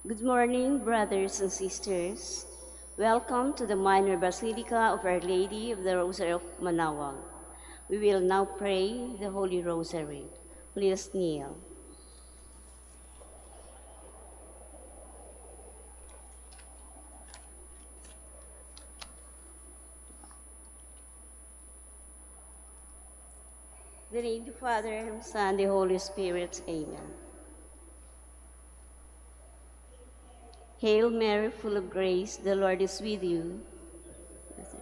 Good morning, brothers and sisters. Welcome to the Minor Basilica of Our Lady of the Rosary of Manaoag. We will now pray the Holy Rosary. Please kneel. In the name of the Father, and the Son, and the Holy Spirit. Amen. Hail Mary, full of grace, the Lord is with you.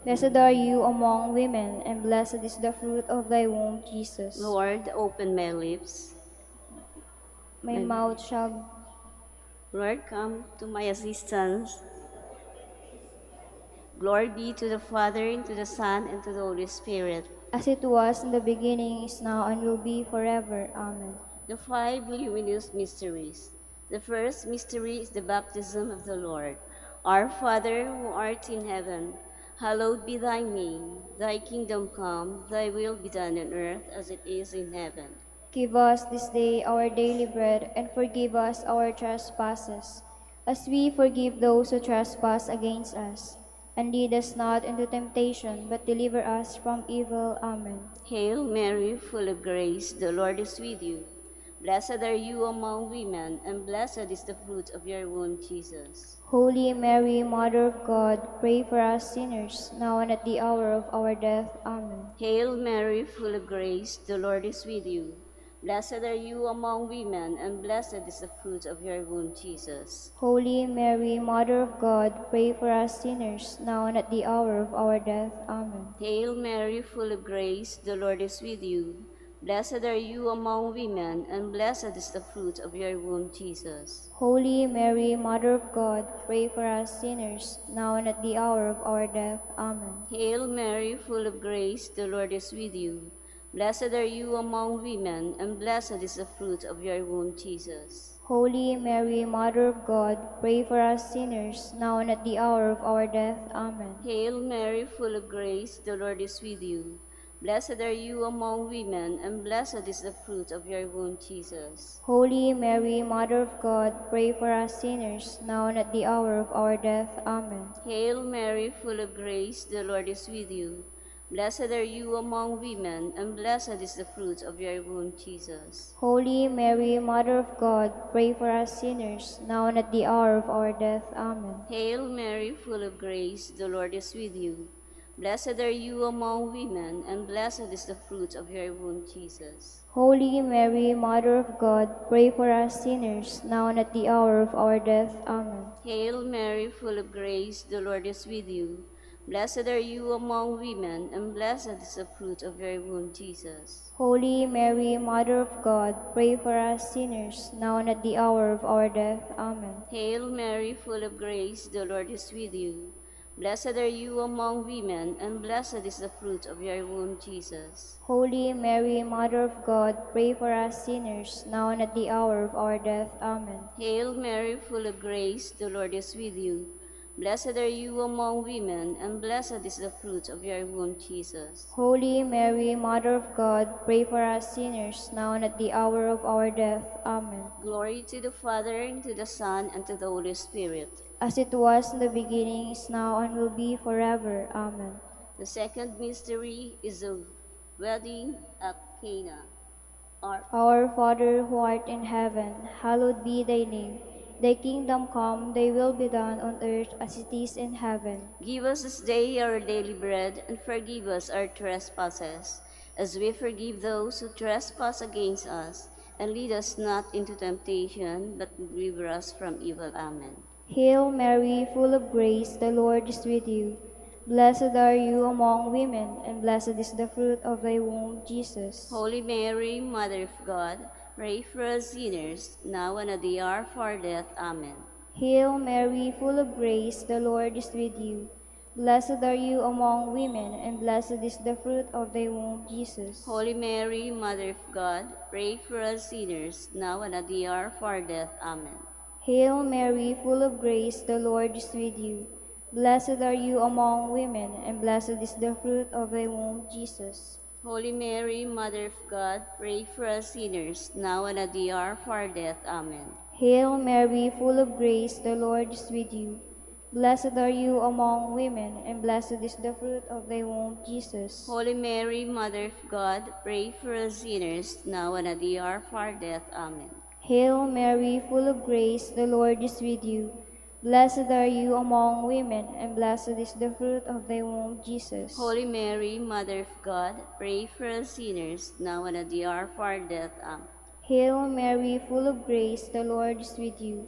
Blessed are you among women, and blessed is the fruit of thy womb, Jesus. Lord, open my lips. My And mouth shall, Lord, come to my assistance. Glory be to the Father, and to the Son, and to the Holy Spirit. as it was in the beginning, is now, and will be forever. Amen. The five luminous mysteries. The first mystery is the baptism of the Lord. Our Father, who art in heaven, hallowed be thy name. Thy kingdom come, thy will be done on earth as it is in heaven. Give us this day our daily bread, and forgive us our trespasses, as we forgive those who trespass against us. And lead us not into temptation, but deliver us from evil. Amen. Hail Mary, full of grace, the Lord is with you. Blessed are you among women, and blessed is the fruit of your womb, Jesus. Holy Mary, Mother of God, pray for us sinners, now and at the hour of our death. Amen. Hail Mary, full of grace, the Lord is with you. Blessed are you among women, and blessed is the fruit of your womb, Jesus. Holy Mary, Mother of God, pray for us sinners, now and at the hour of our death. Amen. Hail Mary, full of grace, the Lord is with you. Blessed are you among women, and blessed is the fruit of your womb, Jesus. Holy Mary, Mother of God, pray for us sinners, now and at the hour of our death. Amen. Hail Mary, full of grace, the Lord is with you. Blessed are you among women, and blessed is the fruit of your womb, Jesus. Holy Mary, Mother of God, pray for us sinners, now and at the hour of our death. Amen. Hail Mary, full of grace, the Lord is with you. Blessed are you among women, and blessed is the fruit of your womb, Jesus. Holy Mary, Mother of God, pray for us sinners, now and at the hour of our death. Amen. Hail Mary, full of grace, the Lord is with you. Blessed are you among women, and blessed is the fruit of your womb, Jesus. Holy Mary, Mother of God, pray for us sinners, now and at the hour of our death. Amen. Hail Mary, full of grace, the Lord is with you. Blessed are you among women, and blessed is the fruit of your womb, Jesus. Holy Mary, Mother of God, pray for us sinners, now and at the hour of our death. Amen. Hail Mary, full of grace, the Lord is with you. Blessed are you among women, and blessed is the fruit of your womb, Jesus. Holy Mary, Mother of God, pray for us sinners, now and at the hour of our death. Amen. Hail Mary, full of grace, the Lord is with you. Blessed are you among women, and blessed is the fruit of your womb, Jesus. Holy Mary, Mother of God, pray for us sinners, now and at the hour of our death. Amen. Hail Mary, full of grace, the Lord is with you. Blessed are you among women, and blessed is the fruit of your womb, Jesus. Holy Mary, Mother of God, pray for us sinners, now and at the hour of our death. Amen. Glory to the Father, and to the Son, and to the Holy Spirit. As it was in the beginning, is now, and will be forever. Amen. The second mystery is the wedding at Cana. Our Father who art in heaven, hallowed be thy name. Thy kingdom come, thy will be done on earth as it is in heaven. Give us this day our daily bread, and forgive us our trespasses, as we forgive those who trespass against us. And lead us not into temptation, but deliver us from evil. Amen. Hail Mary, full of grace, the Lord is with you. Blessed are you among women, and blessed is the fruit of thy womb, Jesus. Holy Mary, Mother of God, pray for us sinners, now and at the hour of our death. Amen. Hail Mary, full of grace, the Lord is with you. Blessed are you among women, and blessed is the fruit of thy womb, Jesus. Holy Mary, Mother of God, pray for us sinners, now and at the hour of our death. Amen. Hail Mary, full of grace, the Lord is with you. Blessed are you among women, and blessed is the fruit of thy womb, Jesus. Holy Mary, Mother of God, pray for us sinners, now and at the hour of our death. Amen. Hail Mary, full of grace, the Lord is with you. Blessed are you among women, and blessed is the fruit of thy womb, Jesus. Holy Mary, Mother of God, pray for us sinners, now and at the hour of our death. Amen. Hail Mary, full of grace, the Lord is with you. Blessed are you among women, and blessed is the fruit of thy womb, Jesus. Holy Mary, Mother of God, pray for us sinners, now and at the hour of our death. Amen. Hail Mary, full of grace, the Lord is with you.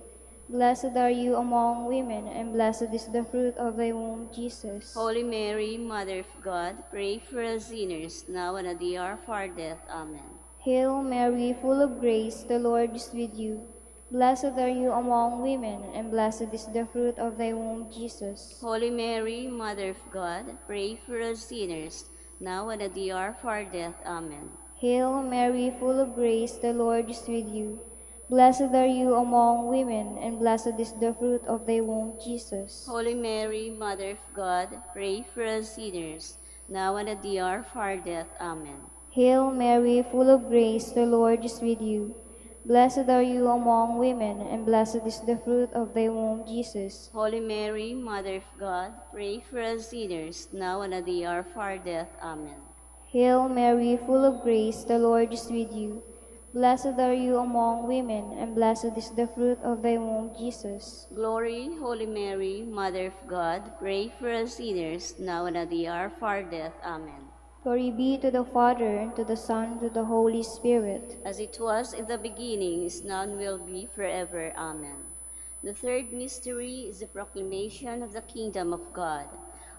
Blessed are you among women, and blessed is the fruit of thy womb, Jesus. Holy Mary, Mother of God, pray for us sinners, now and at the hour of our death. Amen. Hail Mary, full of grace, the Lord is with you. Blessed are you among women, and blessed is the fruit of thy womb, Jesus. Holy Mary, Mother of God, pray for us sinners, now and at the hour of our death. Amen. Hail Mary, full of grace, the Lord is with you. Blessed are you among women, and blessed is the fruit of thy womb, Jesus. Holy Mary, Mother of God, pray for us sinners, now and at the hour of our death. Amen. Hail Mary, full of grace, the Lord is with you. Blessed are you among women, and blessed is the fruit of thy womb, Jesus. Holy Mary, Mother of God, pray for us sinners, now and at the hour of our death. Amen. Hail Mary, full of grace, the Lord is with you. Blessed are you among women, and blessed is the fruit of thy womb, Jesus. Glory, Holy Mary, Mother of God, pray for us sinners, now and at the hour of our death. Amen. Glory be to the Father, and to the Son, and to the Holy Spirit. As it was in the beginning, is now, and will be forever. Amen. The third mystery is the proclamation of the kingdom of God.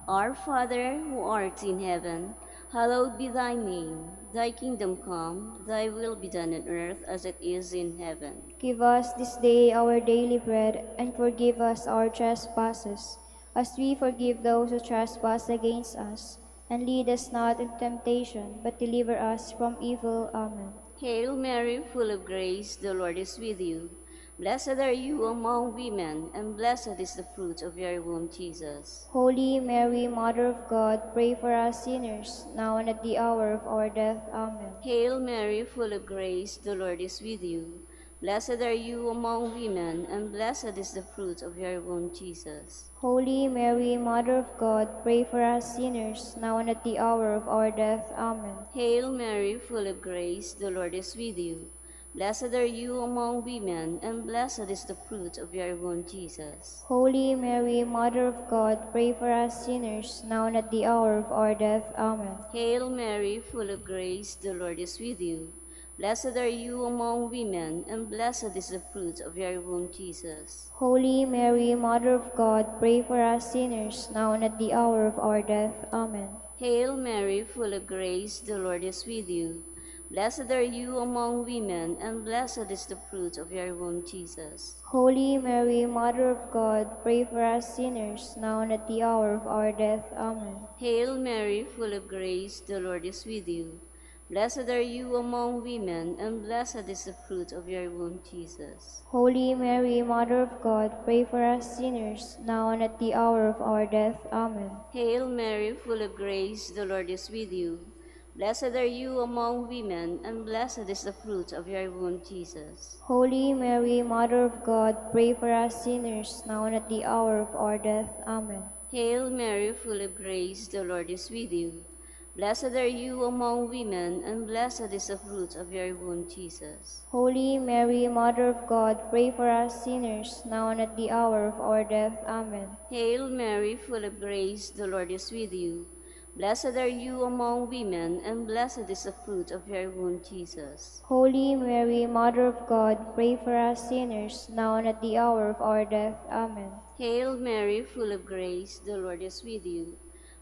Our Father, who art in heaven, hallowed be thy name. Thy kingdom come, thy will be done on earth as it is in heaven. Give us this day our daily bread, and forgive us our trespasses, as we forgive those who trespass against us. And lead us not into temptation, but deliver us from evil. Amen. Hail Mary, full of grace, the Lord is with you. Blessed are you among women, and blessed is the fruit of your womb, Jesus. Holy Mary, Mother of God, pray for us sinners, now and at the hour of our death. Amen. Hail Mary, full of grace, the Lord is with you. Blessed are you among women, and blessed is the fruit of your womb, Jesus. Holy Mary, Mother of God, pray for us sinners, now and at the hour of our death. Amen. Hail Mary, full of grace, the Lord is with you. Blessed are you among women, and blessed is the fruit of your womb, Jesus. Holy Mary, Mother of God, pray for us sinners, now and at the hour of our death. Amen. Hail Mary, full of grace, the Lord is with you. Blessed are you among women, and blessed is the fruit of your womb, Jesus. Holy Mary, Mother of God, pray for us sinners, now and at the hour of our death. Amen. Hail Mary, full of grace, the Lord is with you. Blessed are you among women, and blessed is the fruit of your womb, Jesus. Holy Mary, Mother of God, pray for us sinners, now and at the hour of our death. Amen. Hail Mary, full of grace, the Lord is with you. Blessed are you among women, and blessed is the fruit of your womb, Jesus. Holy Mary, Mother of God, pray for us sinners, now and at the hour of our death. Amen. Hail Mary, full of grace, the Lord is with you. Blessed are you among women, and blessed is the fruit of your womb, Jesus. Holy Mary, Mother of God, pray for us sinners, now and at the hour of our death. Amen. Hail Mary, full of grace, the Lord is with you. Blessed are you among women, and blessed is the fruit of your womb, Jesus. Holy Mary, Mother of God, pray for us sinners, now and at the hour of our death. Amen. Hail Mary, full of grace, the Lord is with you. Blessed are you among women, and blessed is the fruit of your womb, Jesus. Holy Mary, Mother of God, pray for us sinners, now and at the hour of our death. Amen. Hail Mary, full of grace, the Lord is with you.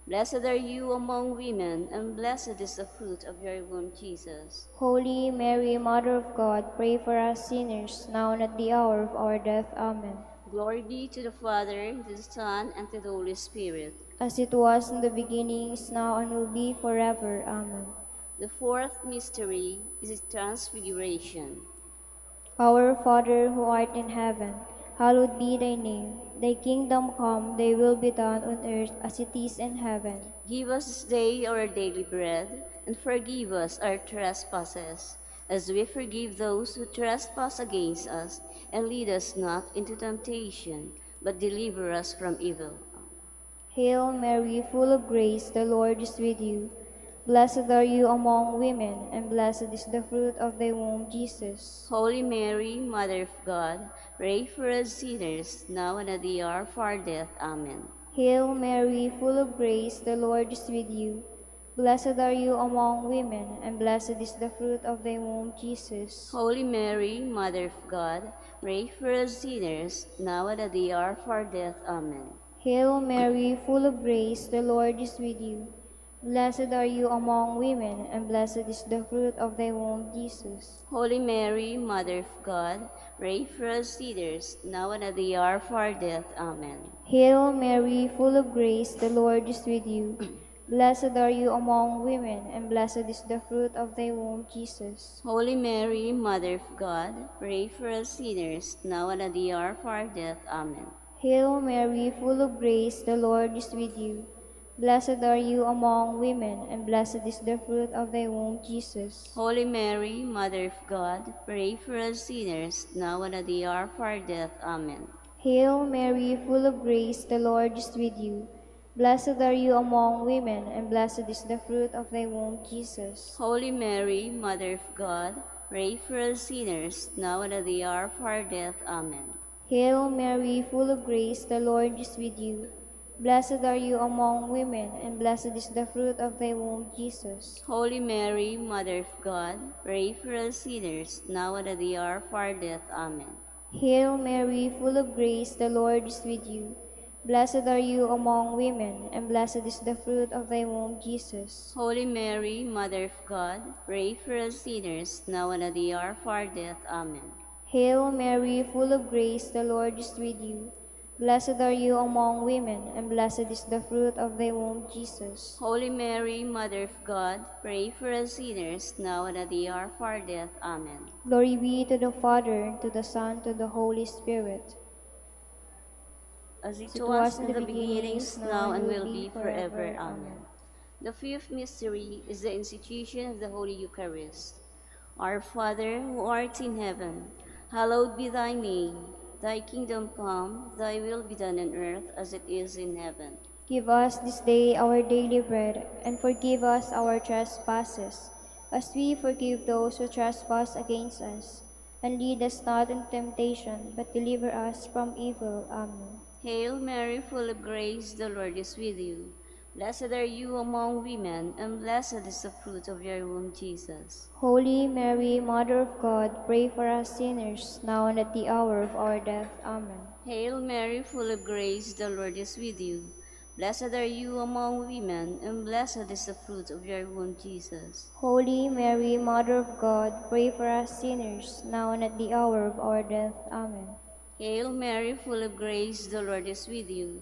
Blessed are you among women, and blessed is the fruit of your womb, Jesus. Holy Mary, Mother of God, pray for us sinners, now and at the hour of our death. Amen. Glory be to the Father, to the Son, and to the Holy Spirit. As it was in the beginning, is now, and will be forever. Amen. The fourth mystery is the Transfiguration. Our Father, who art in heaven, hallowed be thy name. Thy kingdom come, thy will be done on earth as it is in heaven. Give us this day our daily bread, and forgive us our trespasses, as we forgive those who trespass against us, and lead us not into temptation, but deliver us from evil. Hail Mary, full of grace, the Lord is with you. Blessed are you among women, and blessed is the fruit of thy womb, Jesus. Holy Mary, Mother of God, pray for us sinners, now and at the hour of our death. Amen. Hail Mary, full of grace, the Lord is with you. Blessed are you among women, and blessed is the fruit of thy womb, Jesus. Holy Mary, Mother of God, pray for us sinners, now and at the hour of our death. Amen. Hail Mary, full of grace, the Lord is with you. Blessed are you among women, and blessed is the fruit of thy womb, Jesus. Holy Mary, Mother of God, pray for us sinners, now and at the hour of our death. Amen. Hail Mary, full of grace, the Lord is with you. Blessed are you among women, and blessed is the fruit of thy womb, Jesus. Holy Mary, Mother of God, pray for us sinners, now and at the hour of our death. Amen. Hail Mary, full of grace, the Lord is with you. Blessed are you among women, and blessed is the fruit of thy womb, Jesus. Holy Mary, Mother of God, pray for us sinners, now and at the hour of our death. Amen. Hail Mary, full of grace, the Lord is with you. Blessed are you among women, and blessed is the fruit of thy womb, Jesus. Holy Mary, Mother of God, pray for us sinners, now and at the hour of our death. Amen. Hail Mary, full of grace, the Lord is with you. Blessed are you among women, and blessed is the fruit of thy womb, Jesus. Holy Mary, Mother of God, pray for us sinners, now and at the hour of our death. Amen. Hail Mary, full of grace, the Lord is with you. Blessed are you among women, and blessed is the fruit of thy womb, Jesus. Holy Mary, Mother of God, pray for us sinners, now and at the hour of our death. Amen. Hail Mary, full of grace, the Lord is with you. Blessed are you among women, and blessed is the fruit of thy womb, Jesus. Holy Mary, Mother of God, pray for us sinners, now and at the hour of our death. Amen. Glory be to the Father, and to the Son, and to the Holy Spirit. As As it it was was in in the the beginning, beginnings, is now, now, and and will will be be forever. forever. Amen. Amen. The fifth mystery is the institution of the Holy Eucharist. Our Father, who art in heaven, hallowed be thy name. Thy kingdom come, thy will be done on earth as it is in heaven. Give us this day our daily bread, and forgive us our trespasses, as we forgive those who trespass against us. And lead us not into temptation, but deliver us from evil. Amen. Hail Mary, full of grace, the Lord is with you. Blessed are you among women, and blessed is the fruit of your womb, Jesus. Holy Mary, Mother of God, pray for us sinners, now and at the hour of our death. Amen. Hail Mary, full of grace, the Lord is with you. Blessed are you among women, and blessed is the fruit of your womb, Jesus. Holy Mary, Mother of God, pray for us sinners, now and at the hour of our death. Amen. Hail Mary, full of grace, the Lord is with you.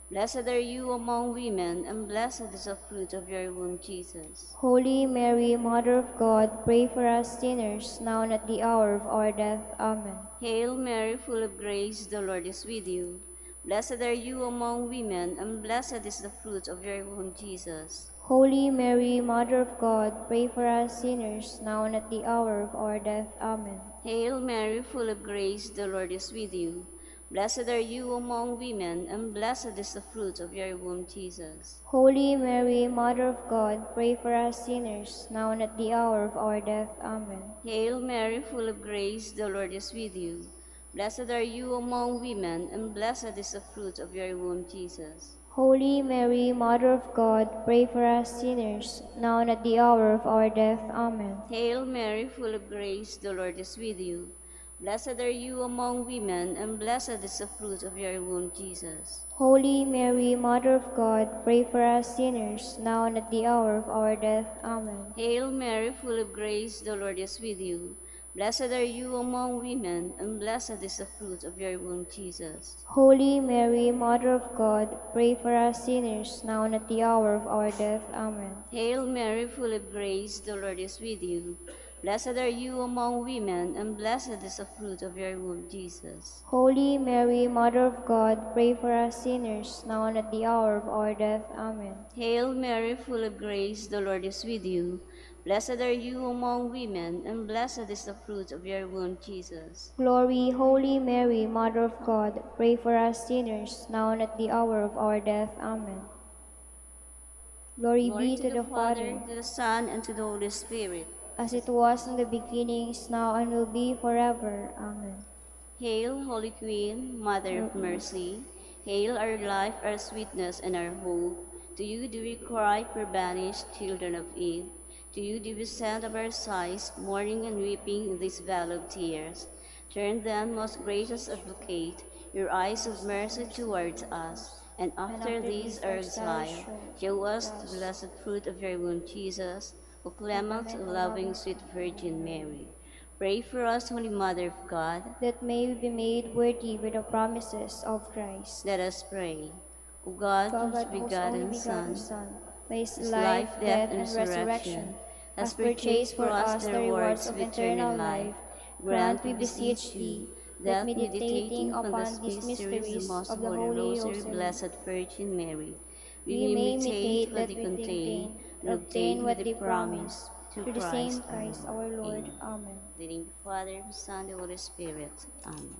Blessed are you among women, and blessed is the fruit of your womb, Jesus. Holy Mary, Mother of God, pray for us sinners, now and at the hour of our death. Amen. Hail Mary, full of grace, the Lord is with you. Blessed are you among women, and blessed is the fruit of your womb, Jesus. Holy Mary, Mother of God, pray for us sinners, now and at the hour of our death. Amen. Hail Mary, full of grace, the Lord is with you. Blessed are you among women, and blessed is the fruit of your womb, Jesus. Holy Mary, Mother of God, pray for us sinners, now and at the hour of our death. Amen. Hail Mary, full of grace, the Lord is with you. Blessed are you among women, and blessed is the fruit of your womb, Jesus. Holy Mary, Mother of God, pray for us sinners, now and at the hour of our death. Amen. Hail Mary, full of grace, the Lord is with you. Blessed are you among women, and blessed is the fruit of your womb, Jesus. Holy Mary, Mother of God, pray for us sinners, now and at the hour of our death. Amen. Hail Mary, full of grace, the Lord is with you. Blessed are you among women, and blessed is the fruit of your womb, Jesus. Holy Mary, Mother of God, pray for us sinners, now and at the hour of our death. Amen. Hail Mary, full of grace, the Lord is with you. Blessed are you among women, and blessed is the fruit of your womb, Jesus. Holy Mary, Mother of God, pray for us sinners, now and at the hour of our death. Amen. Hail Mary, full of grace, the Lord is with you. Blessed are you among women, and blessed is the fruit of your womb, Jesus. Glory, Holy Mary, Mother of God, pray for us sinners, now and at the hour of our death. Amen. Glory Glory be to to the the Father, Father, to the Son, and to the Holy Spirit. as it was in the beginning, is now, and will be forever. Amen. Hail, Holy Queen, Mother of Mercy. Hail our life, our sweetness, and our hope. To you do we cry, poor banished children of Eve. To you do we send up our sighs, mourning and weeping in this valley of tears. Turn then, most gracious Advocate, your eyes of mercy towards us, and And after after this this our exile exile, show show us the us, blessed fruit of your womb, Jesus, O O clement, O clement, O loving, loving, sweet Virgin Mary. Pray for us, Holy Mother of God. that may we be made worthy with the promises of Christ. Let us pray. O God, O whose God, whose only begotten begotten Son, Son, by his whose life, life, death, death, and and resurrection, resurrection, has has purchased purchased for for us us the the rewards rewards of of eternal eternal life, life, grant, grant, we we beseech beseech you, thee, that that meditating meditating upon upon these these mysteries of the mysteries Most of the Holy Holy Rosary, Rosary, Blessed Virgin Mary, we we may may imitate imitate what that they which they contain contain, and and obtain obtain what what they they promise. promise. Through Through the same Christ our Christ Lord. our Lord. Amen. Amen. In the name of the Father, the Son, and the Holy Spirit. Amen.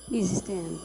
Please stand.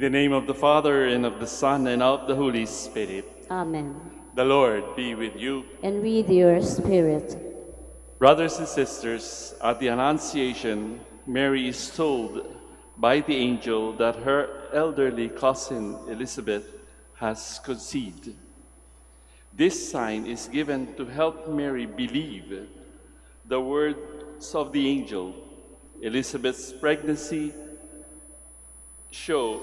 the name of the Father, and of the Son, and of the Holy Spirit. Amen. The Lord be with you. And with your spirit. Brothers and sisters, at the Annunciation, Mary is told by the angel that her elderly cousin Elizabeth has conceived. This sign is given to help Mary believe the words of the angel. Elizabeth's pregnancy show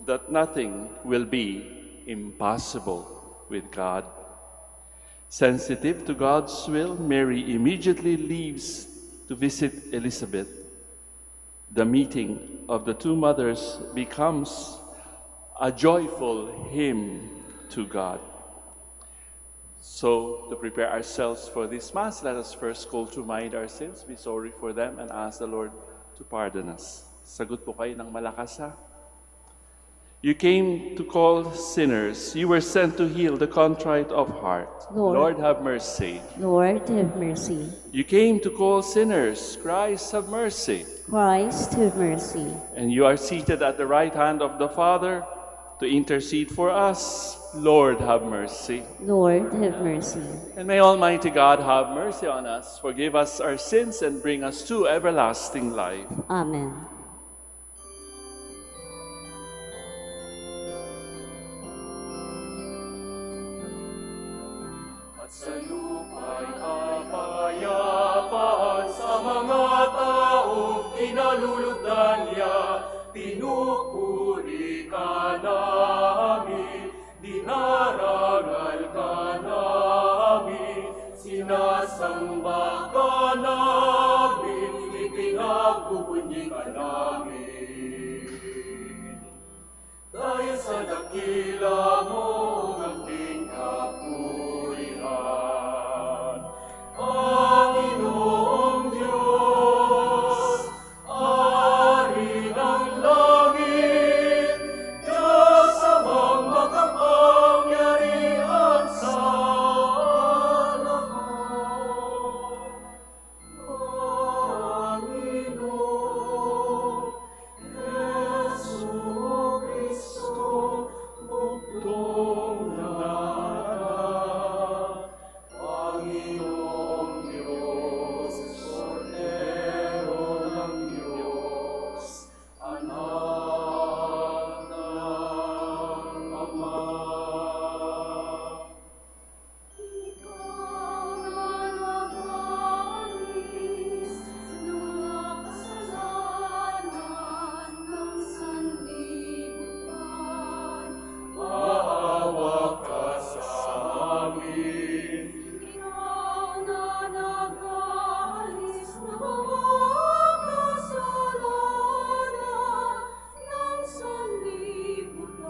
that nothing will be impossible with God. Sensitive to God's will, Mary immediately leaves to visit Elizabeth. The meeting of the two mothers becomes a joyful hymn to God. So, to prepare ourselves for this Mass, let us first call to mind our sins, be sorry for them, and ask the Lord to pardon us. Sagot po kayo ng malakas, ha? You came to call sinners. You were sent to heal the contrite of heart. Lord, have mercy. Lord, have mercy. You came to call sinners. Christ, have mercy. Christ, have mercy. And you are seated at the right hand of the Father to intercede for us. Lord, have mercy. Lord, have mercy. And may Almighty God have mercy on us, forgive us our sins, and bring us to everlasting life. Amen. At sa lupa'y kapayapaan sa mga taong kinalulugdan niya, pinupuri ka namin, dinarangal ka namin, sinasamba ka namin, ipinagbubunyi ka namin. Dahil sa dakila mo ng kapurihan, Panginoong Diyos, Ari ng langit, Diyos amang makapangyarihan sa lahat. Panginoon, Jesu Cristo, bugtong lahat. Panginoong Diyos, Kordero ng Diyos, Anak ng Ama. Ikaw na nag-alis ng mga kasalanan ng sanlibutan. Maawa ka sa amin. Ikaw na nag-alis ng mga kasalanan ng sanlibutan.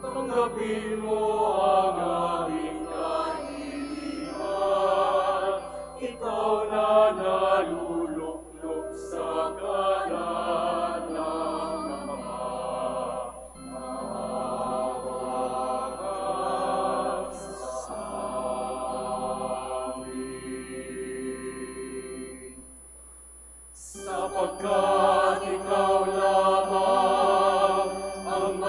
Tanggapin mo ang aming kahilingan. Ikaw na naluluklok sa kanan ng Ama. Maawa ka sa amin. Sapagkat ikaw lamang ang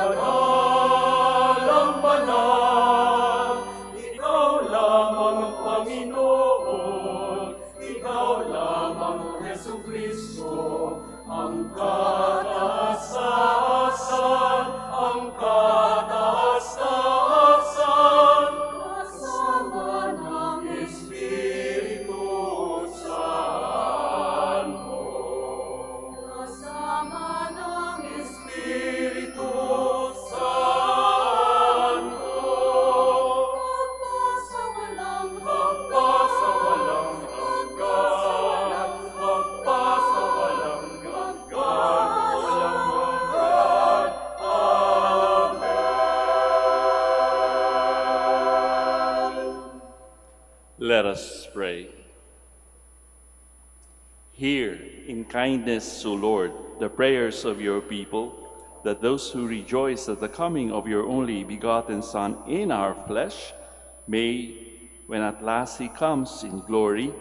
banal, ikaw lamang ang Panginoon, ikaw lamang ang Jesu Cristo, ang kataas-taasan, ang kataas-taasan, kasama ng Espiritu Santo. Kasama ng Espiritu Santo, pagpasawalang magpasawalang hanggan, magpasawalang hanggan, walang hanggan. Amen. Let us pray. Hear in kindness, O Lord, the prayers of your people, that those who rejoice at the coming of your only begotten Son in our flesh may, when at last he comes in glory,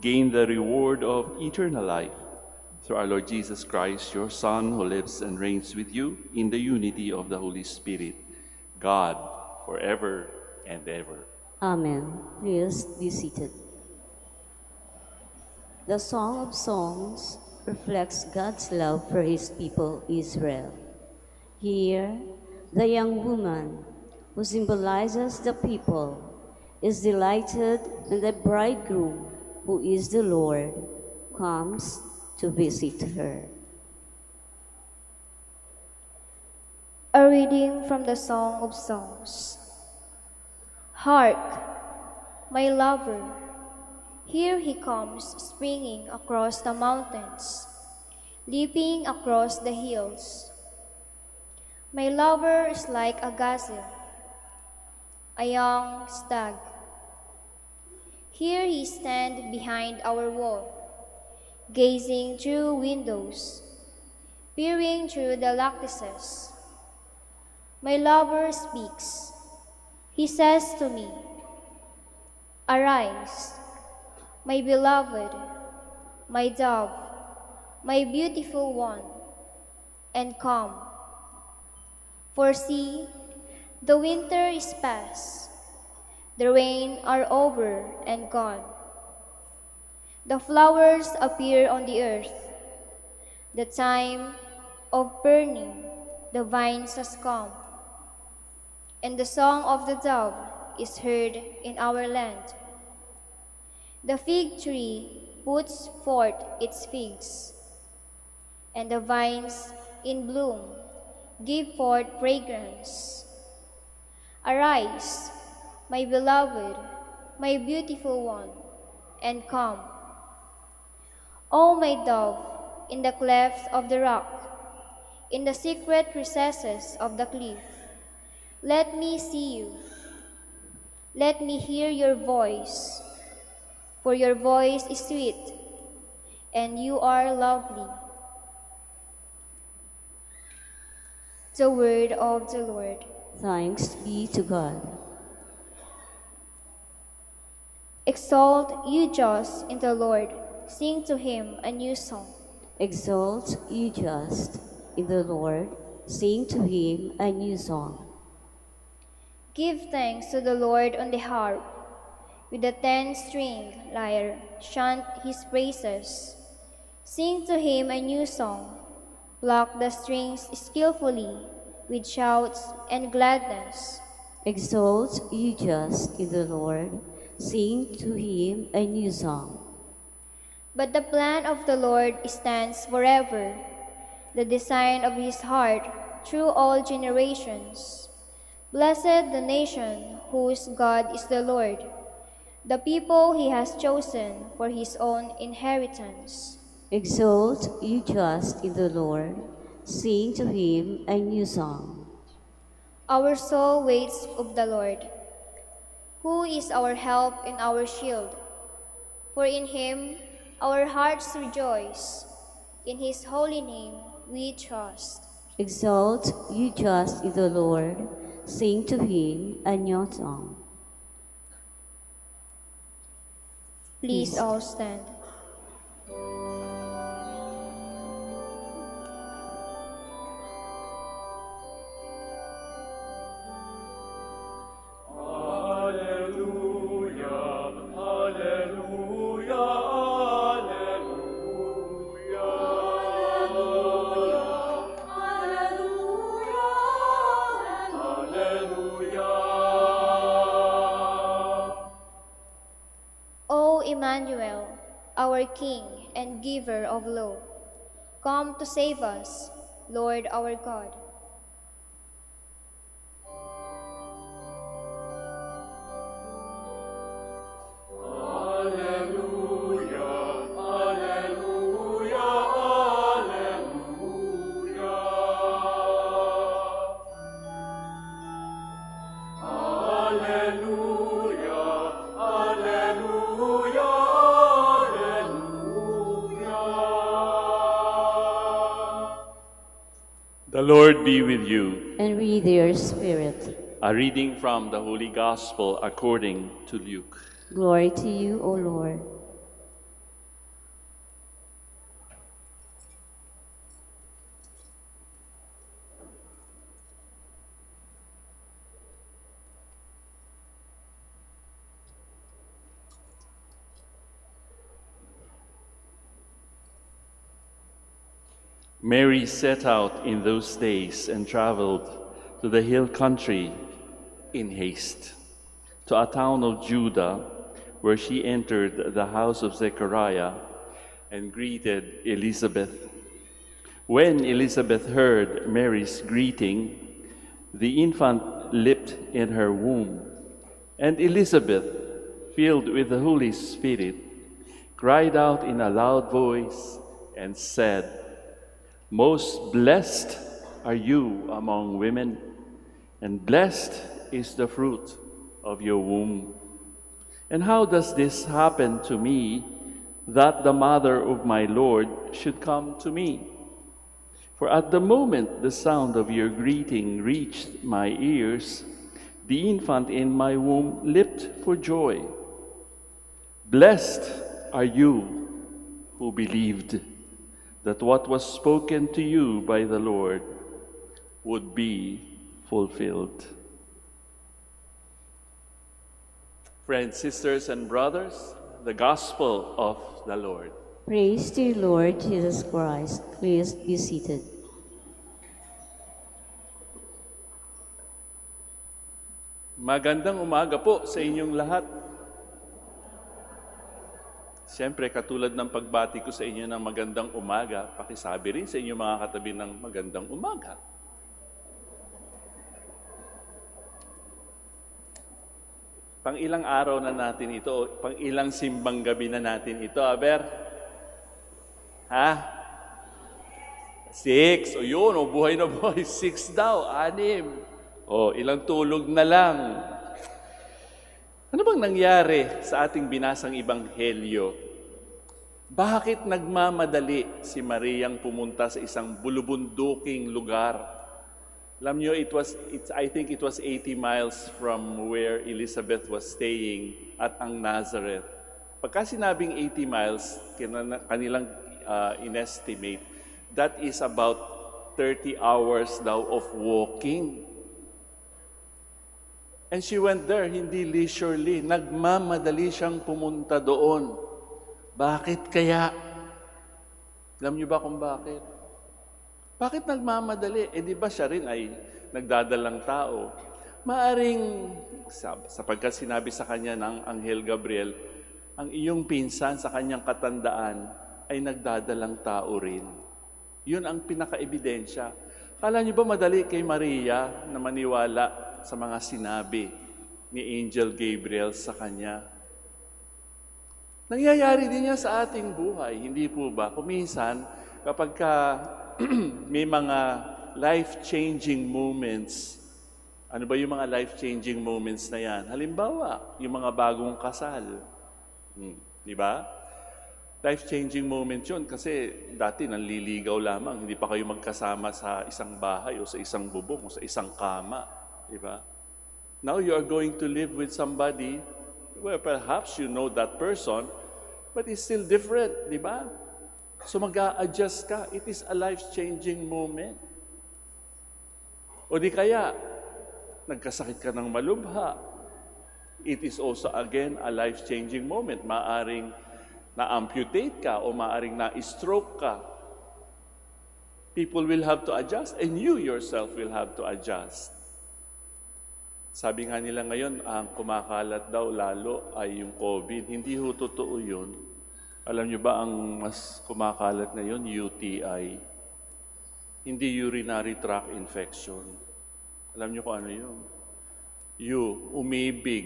gain the reward of eternal life. through our Lord Jesus Christ, your Son, who lives and reigns with you in the unity of the Holy Spirit, God, forever and ever. Amen. Please be seated. The Song of Songs reflects God's love for his people Israel. Here, the young woman, who symbolizes the people, is delighted when the bridegroom, who is the Lord, comes to visit her. A reading from the Song of Songs. Hark, my lover, here he comes springing across the mountains, leaping across the hills. My lover is like a gazelle, a young stag. Here he stands behind our wall, gazing through windows, peering through the lattices. My lover speaks. He says to me, "Arise, my beloved, my dove, my beautiful one, and come. For see, the winter is past, the rain are over and gone. The flowers appear on the earth. The time of burning the vines has come, and the song of the dove is heard in our land. The fig tree puts forth its figs, and the vines in bloom give forth fragrance. Arise, my beloved, my beautiful one, and come. O my dove, in the clefts of the rock, in the secret recesses of the cliff, let me see you. Let me hear your voice, for your voice is sweet, and you are lovely. The word of the Lord. Thanks be to God. Exalt, you just, in the Lord. Sing to him a new song. Exalt, you just, in the Lord. Sing to him a new song. Give thanks to the Lord on the harp. With the 10-string lyre, chant his praises. Sing to him a new song. Pluck the strings skillfully with shouts and gladness. Exalt, you just, in the Lord. Sing to him a new song. But the plan of the Lord stands forever, the design of his heart through all generations. Blessed the nation whose God is the Lord, the people he has chosen for his own inheritance. Exalt, you just, in the Lord. Sing to him a new song. Our soul waits of the Lord, who is our help and our shield. For in him our hearts rejoice, in his holy name we trust. Exalt, you just, in the Lord. Sing to him a new song. Please all stand. O Emmanuel, our King and giver of law, come to save us, Lord our God. The Lord be with you. And with your spirit. A reading from the Holy Gospel according to Luke. Glory to you, O Lord. Mary set out in those days and traveled to the hill country in haste, to a town of Judah, where she entered the house of Zechariah and greeted Elizabeth. When Elizabeth heard Mary's greeting, the infant leaped in her womb, and Elizabeth, filled with the Holy Spirit, cried out in a loud voice and said, "Most blessed are you among women, and blessed is the fruit of your womb. And how does this happen to me, that the mother of my Lord should come to me? For at the moment the sound of your greeting reached my ears, the infant in my womb leaped for joy. Blessed are you who believed that what was spoken to you by the Lord would be fulfilled." Friends, sisters, and brothers, the Gospel of the Lord. Praise to you, Lord Jesus Christ. Please be seated. Magandang umaga po sa inyong lahat. Siyempre, katulad ng pagbati ko sa inyo ng magandang umaga, pakisabi rin sa inyong mga katabi ng magandang umaga. Pang ilang araw na natin ito, pang ilang simbang gabi na natin ito, Aber? Ha? 6. O yun, o buhay na buhay. 6 daw, 6. O, ilang tulog na lang. Ano bang nangyari sa ating binasang ebanghelyo? Bakit nagmamadali si Mariang pumunta sa isang bulubunduking lugar? Alam nyo, I think it was 80 miles from where Elizabeth was staying at ang Nazareth. Pagka sinabing 80 miles, kanilang inestimate, that is about 30 hours daw of walking. And she went there, hindi leisurely. Nagmamadali siyang pumunta doon. Bakit kaya? Alam niyo ba kung bakit? Bakit nagmamadali? Di ba siya rin ay nagdadalang tao? Maaring, sapagkat sinabi sa kanya ng Anghel Gabriel, ang iyong pinsan sa kanyang katandaan ay nagdadalang tao rin. Yun ang pinaka-ebidensya. Kala niyo ba madali kay Maria na maniwala sa mga sinabi ni Angel Gabriel sa kanya? Nangyayari din yan sa ating buhay, hindi po ba? Kuminsan, kapag may mga life-changing moments, ano ba yung mga life-changing moments na yan? Halimbawa, yung mga bagong kasal. Di ba? Life-changing moment yun kasi dati nanliligaw lamang, hindi pa kayo magkasama sa isang bahay o sa isang bubong o sa isang kama. Di ba? Now you are going to live with somebody, well, perhaps you know that person, but it's still different, di ba? So mag-a-adjust ka. It is a life-changing moment. O di kaya, nagkasakit ka ng malubha. It is also, again, a life-changing moment. Maaring na-amputate ka o maaring na-stroke ka. People will have to adjust and you yourself will have to adjust. Sabi nga nila ngayon, ang kumakalat daw lalo ay yung COVID. Hindi ho totoo yun. Alam niyo ba ang mas kumakalat na yun? UTI. Hindi urinary tract infection. Alam niyo kung ano yun? Umibig,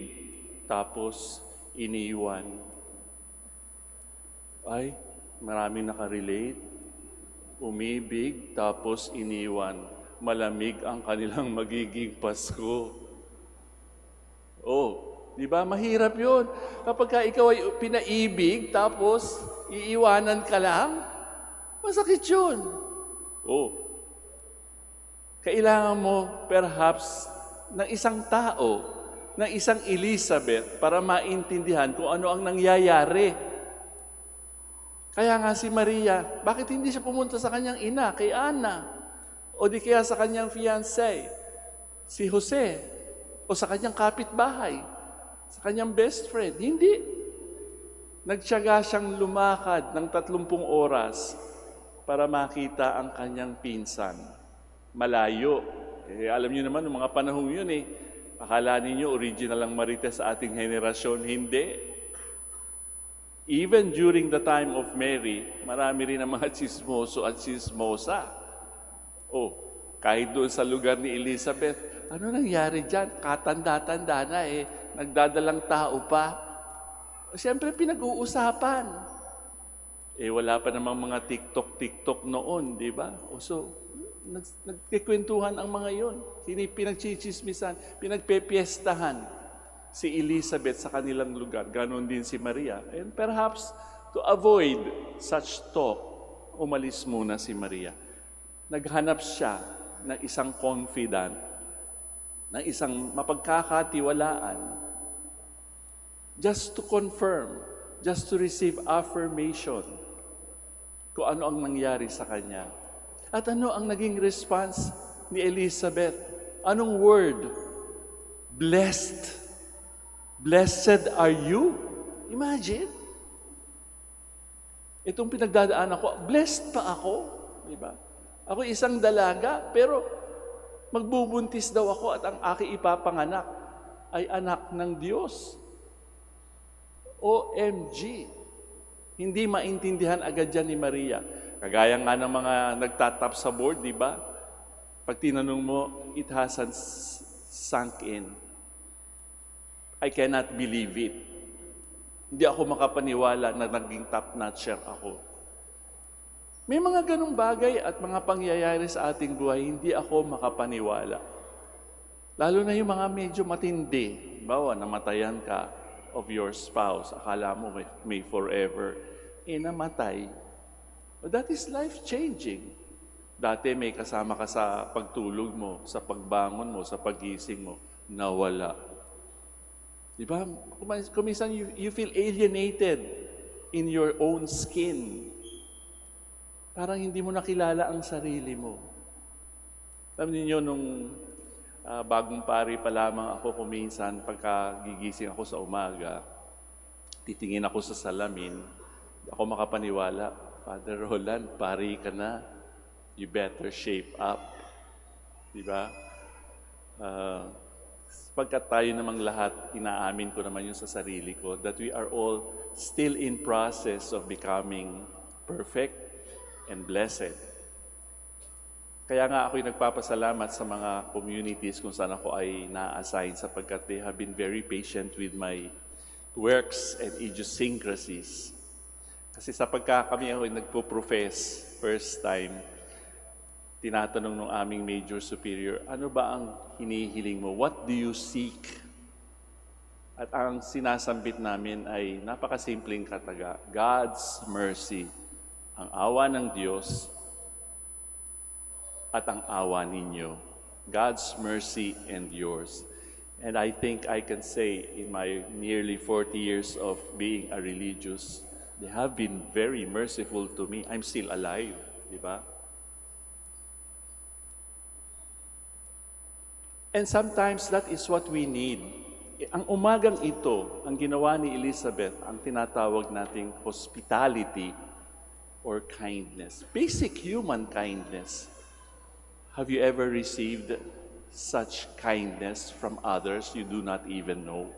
tapos iniwan. Ay, maraming nakarelate. Umibig, tapos iniwan. Malamig ang kanilang magiging Pasko. Oh, di ba? Mahirap yun. Kapag ikaw ay pinaibig, tapos iiwanan ka lang, masakit yun. Oh, kailangan mo perhaps ng isang tao, ng isang Elizabeth para maintindihan kung ano ang nangyayari. Kaya nga si Maria, bakit hindi siya pumunta sa kanyang ina, kay Ana? O di kaya sa kanyang fiancé, si Jose? O sa kanyang kapitbahay? Sa kanyang best friend? Hindi. Nagtiyaga siyang lumakad ng 30 oras para makita ang kanyang pinsan. Malayo. Alam niyo naman, noong mga panahon yun akala ninyo original ang Marites sa ating henerasyon. Hindi. Even during the time of Mary, marami rin ang mga tsismoso at tsismosa. Kahit doon sa lugar ni Elizabeth, ano nangyari dyan? Katanda-tanda na nagdadalang tao pa. Siyempre, pinag-uusapan. Wala pa namang mga TikTok noon, di ba? So, nagkikwentuhan ang mga yon. Pinagchichismisan, pinagpepiestahan si Elizabeth sa kanilang lugar. Ganon din si Maria. And perhaps, to avoid such talk, umalis muna si Maria. Naghanap siya ng isang confidant, ng isang mapagkakatiwalaan, just to confirm, just to receive affirmation kung ano ang nangyari sa kanya. At ano ang naging response ni Elizabeth? Anong word? Blessed. Blessed are you. Imagine. Itong pinagdadaan ako, blessed pa ako. Diba? Ako isang dalaga, pero magbubuntis daw ako at ang aking ipapanganak ay anak ng Diyos. OMG! Hindi maintindihan agad yan ni Maria. Kagaya nga ng mga nagtatap sa board, di ba? Pag tinanong mo, it hasn't sunk in. I cannot believe it. Hindi ako makapaniwala na naging top-notcher ako. May mga ganong bagay at mga pangyayari sa ating buhay, hindi ako makapaniwala. Lalo na yung mga medyo matindi. Bawa, namatayan ka of your spouse. Akala mo may forever. Namatay. But that is life-changing. Dati may kasama ka sa pagtulog mo, sa pagbangon mo, sa pagising mo. Nawala. Diba? Kuminsan you feel alienated in your own skin. Parang hindi mo nakilala ang sarili mo. Alam niyo nung bagong pari pa lamang ako, kuminsan pagka gigising ako sa umaga, titingin ako sa salamin, ako makapaniwala, Father Roland, pari ka na, you better shape up. Diba? Pagkat tayo namang lahat, inaamin ko naman yun sa sarili ko, that we are all still in process of becoming perfect and blessed. Kaya nga ako'y nagpapasalamat sa mga communities kung saan ako ay na-assign sapagkat they have been very patient with my quirks and idiosyncrasies. Kasi sa pagka kami ako'y nagpo-profess first time, tinatanong ng aming major superior, ano ba ang hinihiling mo? What do you seek? At ang sinasambit namin ay napakasimpleng kataga, God's mercy. Ang awa ng Diyos at ang awa ninyo. God's mercy and yours. And I think I can say in my nearly 40 years of being a religious, they have been very merciful to me. I'm still alive, di ba? And sometimes that is what we need. Ang umagang ito, ang ginawa ni Elizabeth, ang tinatawag nating hospitality or kindness. Basic human kindness. Have you ever received such kindness from others you do not even know?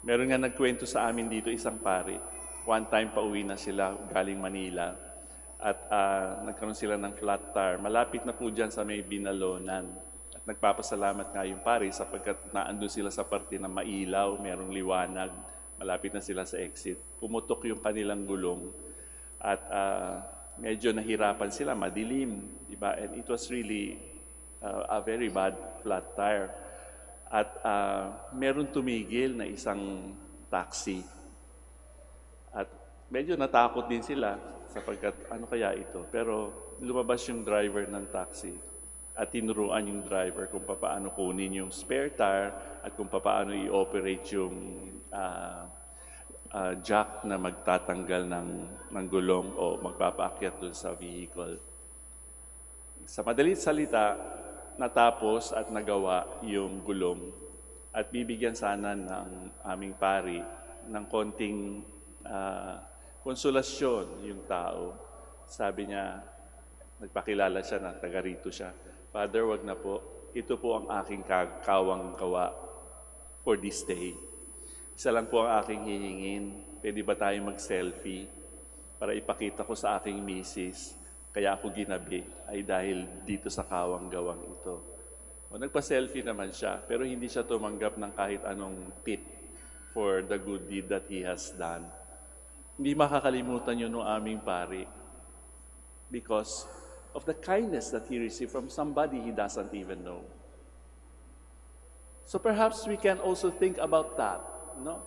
Meron nga nagkwento sa amin dito isang pari. One time pauwi na sila galing Manila at nagkaroon sila ng flat tire. Malapit na po dyan sa may Binalonan. At nagpapasalamat nga yung pari sapagkat naandun sila sa parte na mailaw, merong liwanag. Malapit na sila sa exit. Pumutok yung kanilang gulong. At medyo nahirapan sila, madilim, diba? And it was really a very bad flat tire. At meron tumigil na isang taxi. At medyo natakot din sila sapagkat ano kaya ito. Pero lumabas yung driver ng taxi at tinuruan yung driver kung paano kunin yung spare tire at kung paano i-operate yung jack na magtatanggal ng gulong o magpapaakyat doon sa vehicle. Sa madalit salita, natapos at nagawa yung gulong at bibigyan sana ng aming pari ng konting konsolasyon yung tao. Sabi niya, nagpakilala siya na taga rito siya. Father, wag na po. Ito po ang aking kawang gawa for this day. Isa lang po ang aking hihingin. Pwede ba tayo mag-selfie para ipakita ko sa aking misis kaya ako ginabi ay dahil dito sa kawang gawang ito. O, nagpa-selfie naman siya, pero hindi siya tumanggap ng kahit anong tip for the good deed that he has done. Hindi makakalimutan yun ng aming pari because of the kindness that he received from somebody he doesn't even know. So perhaps we can also think about that, no?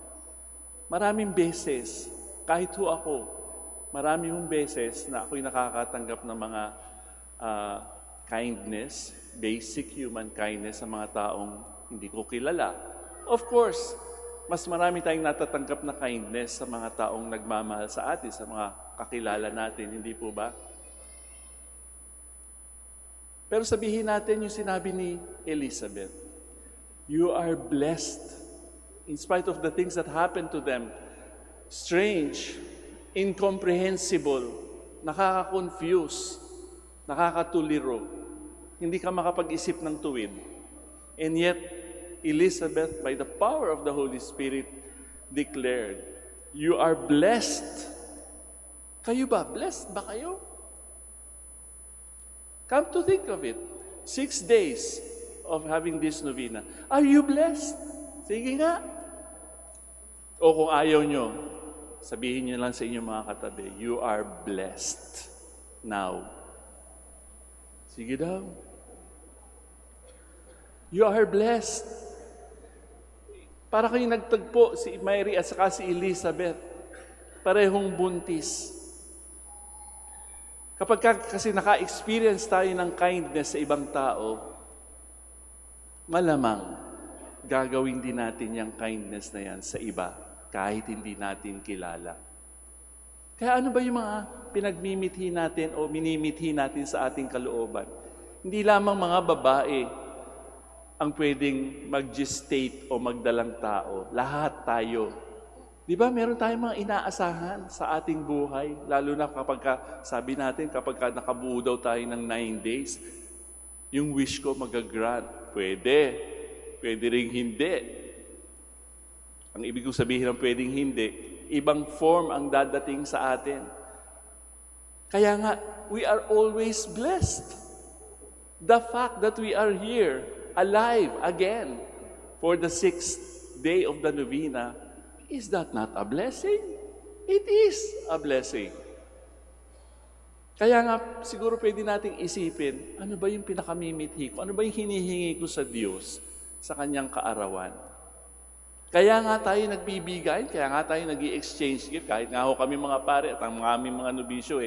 Maraming beses, kahit ho ako, maraming beses na ako'y nakakatanggap ng mga kindness, basic human kindness sa mga taong hindi ko kilala. Of course, mas marami tayong natatanggap na kindness sa mga taong nagmamahal sa atin, sa mga kakilala natin, hindi po ba? Pero sabihin natin yung sinabi ni Elizabeth, you are blessed in spite of the things that happened to them. Strange, incomprehensible, nakaka-confuse, nakakatuliro. Hindi ka makapag-isip ng tuwid. And yet, Elizabeth, by the power of the Holy Spirit, declared, you are blessed. Kayo ba? Blessed ba kayo? Come to think of it, 6 days of having this novena. Are you blessed? Sige nga. O kung ayaw nyo, sabihin nyo lang sa inyong mga katabi, you are blessed now. Sige daw. You are blessed. Para kayong nagtagpo si Mary at saka si Elizabeth, parehong buntis. Kapag kasi naka-experience tayo ng kindness sa ibang tao, malamang gagawin din natin yung kindness na yan sa iba kahit hindi natin kilala. Kaya ano ba yung mga pinagmimithi natin o minimithi natin sa ating kalooban? Hindi lamang mga babae ang pwedeng mag-gestate o magdalang tao. Lahat tayo. Di ba meron tayong mga inaasahan sa ating buhay? Lalo na kapag sabi natin, kapag nakabuo daw tayo ng 9 days, yung wish ko mag-grant. Pwede. Pwede ring hindi. Ang ibig kong sabihin ng pwedeng hindi, ibang form ang dadating sa atin. Kaya nga, we are always blessed. The fact that we are here, alive again, for the 6th day of the novena, is that not a blessing? It is a blessing. Kaya nga, siguro pwede nating isipin, ano ba yung pinakamimithi ko? Ano ba yung hinihingi ko sa Diyos sa Kanyang kaarawan? Kaya nga tayo nagbibigay, kaya nga tayo nag-i-exchange gift, kahit nga ho kami mga pare at ang aming mga nobisyo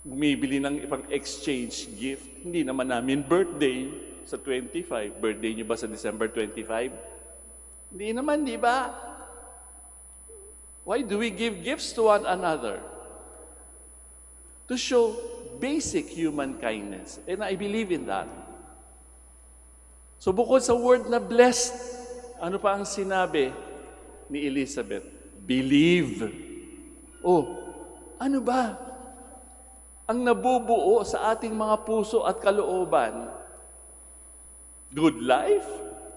bumibili ng ipang-exchange gift. Hindi naman namin birthday sa 25. Birthday nyo ba sa December 25? Hindi naman, di ba? Why do we give gifts to one another? To show basic human kindness. And I believe in that. So bukod sa word na blessed, ano pa ang sinabi ni Elizabeth? Believe. Oh, ano ba? Ang nabubuo sa ating mga puso at kalooban? Good life?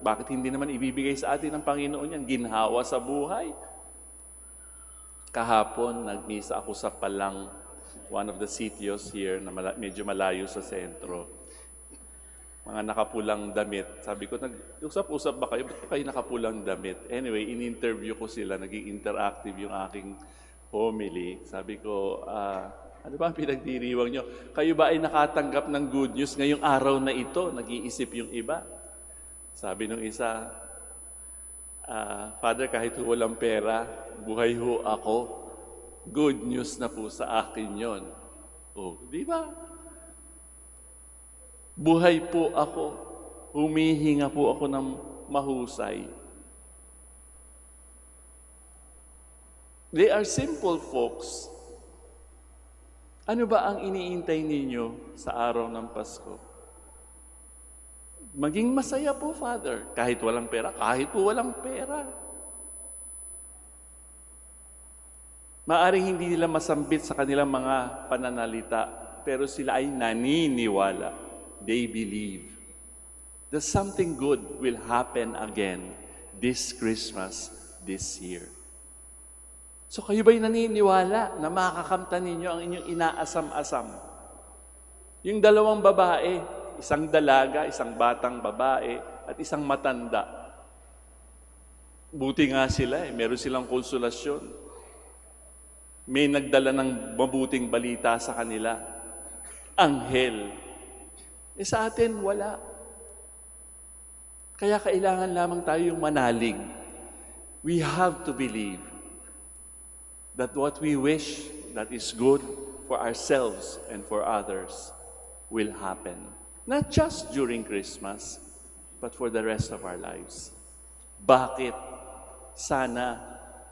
Bakit hindi naman ibibigay sa atin ng Panginoon yan? Ginhawa sa buhay. Kahapon, nagmisa ako sa Palang, one of the sitios here, na medyo malayo sa sentro. Mga nakapulang damit. Sabi ko, usap-usap ba kayo? Ba't kayo nakapulang damit? Anyway, in-interview ko sila, naging interactive yung aking homily. Sabi ko, ano ba ang pinagdiriwang nyo? Kayo ba ay nakatanggap ng good news ngayong araw na ito? Nag-iisip yung iba. Sabi nung isa, Father, kahit walang pera, buhay ho ako. Good news na po sa akin yon. Oh, di ba? Buhay po ako. Humihinga po ako ng mahusay. They are simple folks. Ano ba ang iniintay ninyo sa araw ng Pasko? Maging masaya po, Father. Kahit walang pera, kahit po walang pera. Maaring hindi nila masambit sa kanilang mga pananalita, pero sila ay naniniwala. They believe that something good will happen again this Christmas, this year. So kayo ba'y naniniwala na makakamtan ninyo ang inyong inaasam-asam? Yung dalawang babae, isang dalaga, isang batang babae, at isang matanda. Buti nga sila meron silang konsolasyon. May nagdala ng mabuting balita sa kanila. Anghel. Sa atin, wala. Kaya kailangan lamang tayo yung manalig. We have to believe that what we wish that is good for ourselves and for others will happen. Not just during Christmas, but for the rest of our lives. Bakit? Sana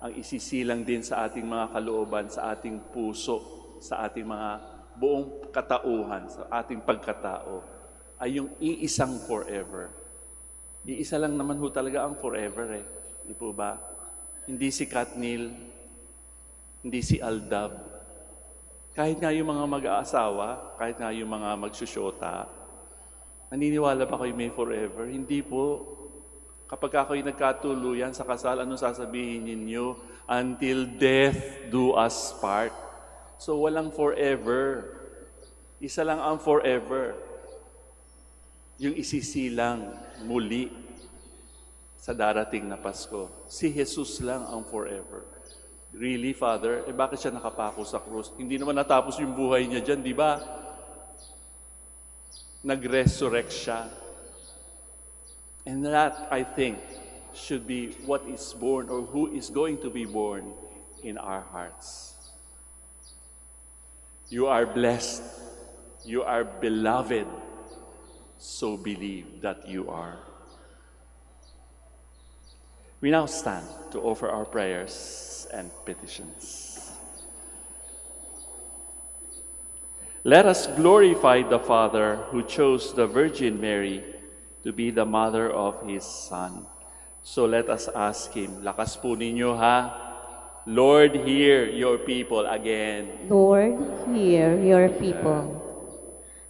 ang isisilang din sa ating mga kalooban, sa ating puso, sa ating mga buong katauhan, sa ating pagkatao, ay yung iisang forever. Iisa lang naman ho talaga ang forever Di po ba? Hindi si Katnil, hindi si Aldab. Kahit nga yung mga mag-aasawa, kahit nga yung mga magsusyota, naniniwala ba kayo may forever? Hindi po. Kapag ako'y nagkatuluyan sa kasal, anong sasabihin ninyo? Until death do us part. So walang forever. Isa lang ang forever. Yung isisilang muli sa darating na Pasko. Si Jesus lang ang forever. Really, Father? Bakit siya nakapako sa krus? Hindi naman natapos yung buhay niya dyan, di ba? Nag-resurrect siya. And that, I think, should be what is born or who is going to be born in our hearts. You are blessed. You are beloved. So believe that you are. We now stand to offer our prayers and petitions. Let us glorify the Father who chose the Virgin Mary to be the mother of His Son. So let us ask Him. Lakas po ninyo ha. Lord, hear your people again. Lord, hear your people.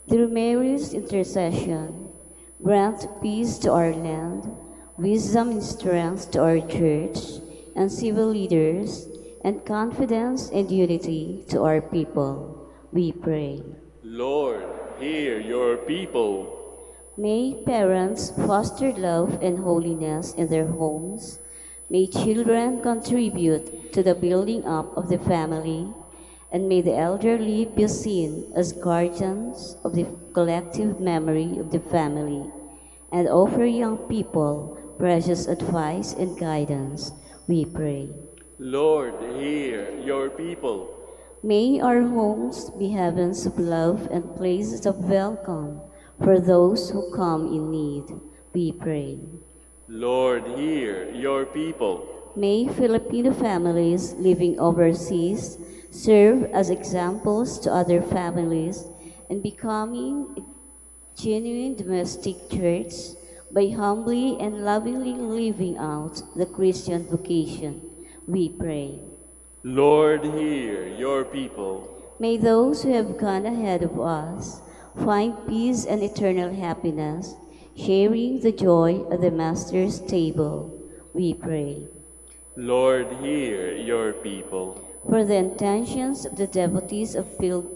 Through Mary's intercession, grant peace to our land, wisdom and strength to our church and civil leaders, and confidence and unity to our people. We pray. Lord, hear your people. May parents foster love and holiness in their homes. May children contribute to the building up of the family. And may the elderly be seen as guardians of the collective memory of the family, and offer young people precious advice and guidance. We pray. Lord, hear your people. May our homes be heavens of love and places of welcome for those who come in need. We pray. Lord, hear your people. May Filipino families living overseas serve as examples to other families and becoming a genuine domestic church by humbly and lovingly living out the Christian vocation. We pray. Lord, hear your people. May those who have gone ahead of us find peace and eternal happiness, sharing the joy of the Master's table. We pray. Lord, hear your people. For the intentions of the devotees of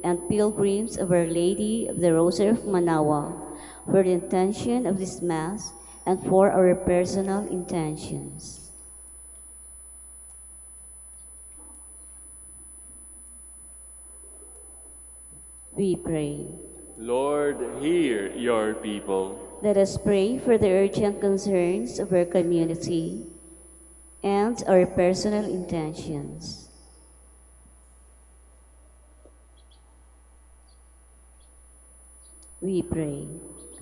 and pilgrims of Our Lady of the Rosary of Manaoag, for the intention of this Mass, and for our personal intentions. We pray. Lord, hear your people. Let us pray for the urgent concerns of our community and our personal intentions. We pray.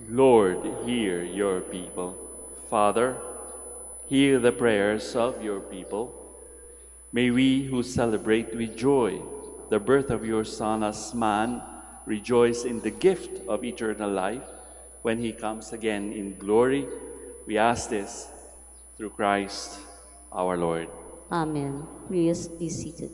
Lord, hear your people. Father, hear the prayers of your people. May we who celebrate with joy the birth of your Son as man rejoice in the gift of eternal life when he comes again in glory. We ask this through Christ our Lord. Amen. Please be seated.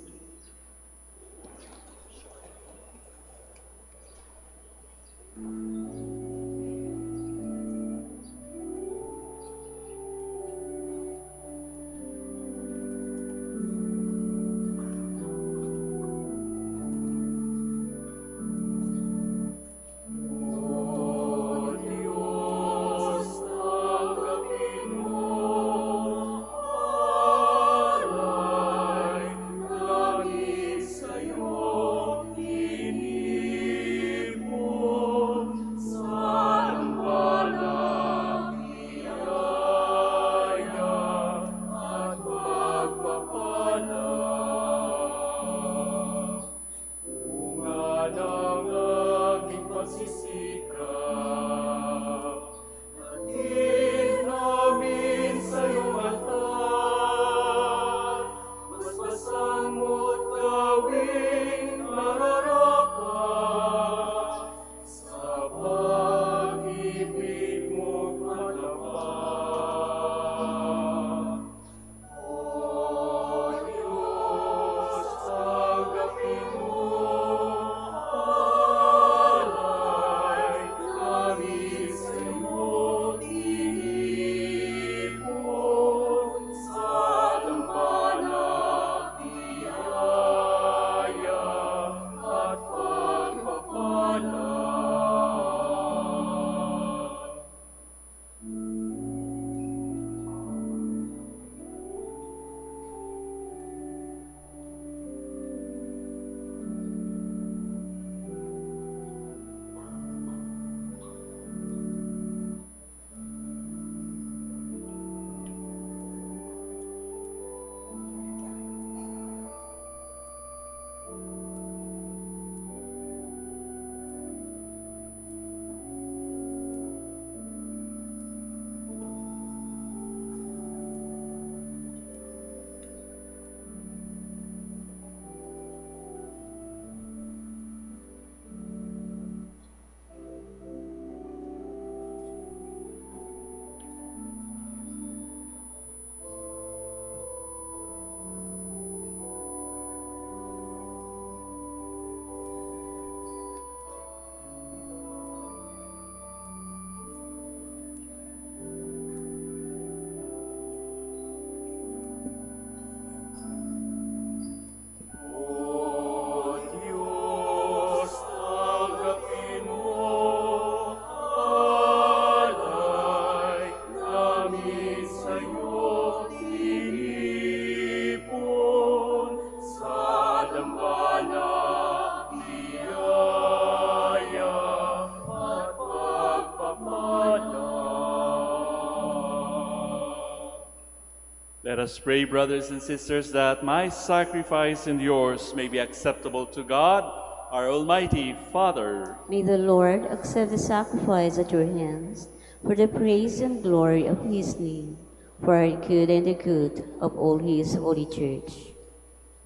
us pray, brothers and sisters, that my sacrifice and yours may be acceptable to God, our Almighty Father. May the Lord accept the sacrifice at your hands for the praise and glory of his name, for our good and the good of all his holy church.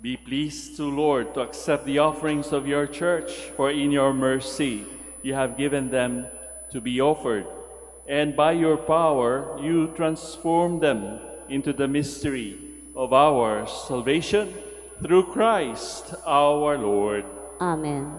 Be pleased, to Lord, to accept the offerings of your church, for in your mercy you have given them to be offered, and by your power you transform them into the mystery of our salvation, through Christ our Lord. Amen.